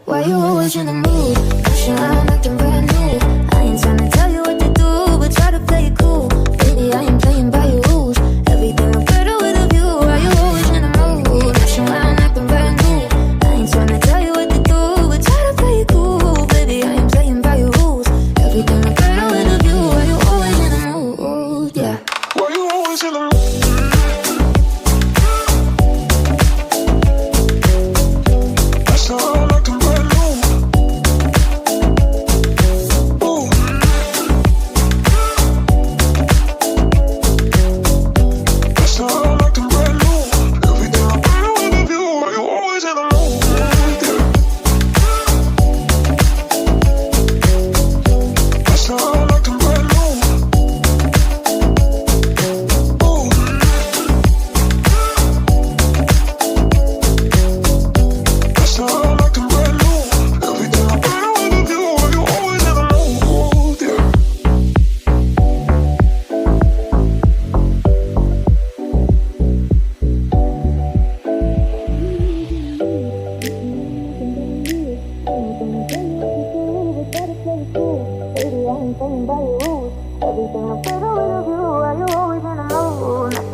Why you always in the mood? Pushing around acting brand new. I ain't tryna tell you what to do, but try to play it cool. Baby, I ain't playing by your rules. Everything look better with a view. Why you always in the mood? Pushing around acting brand new. I ain't tryna tell you what to do, but try to play it cool. Baby, I ain't playing by your rules. Everything look better with a view. Why you always in the mood? Yeah. Why you always in the mood? That's how I like them brand new. Ooh. That's how I like them brand new. Everything look better with a view. Why you always in the mood? Yeah. That's how I like them brand new. Ooh. That's how I like them brand new. Everything look better with a view. Why you always in the mood? Yeah.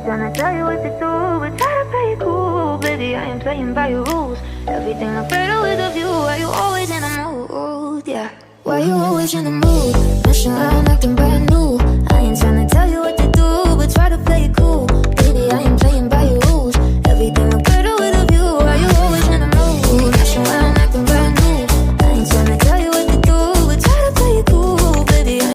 Tryna tell you what to do, but try to play it cool. Baby, I ain't playing by your rules. Everything look better with a view. Why you always in the mood? Yeah. Why you always in the mood? Messing around acting bad.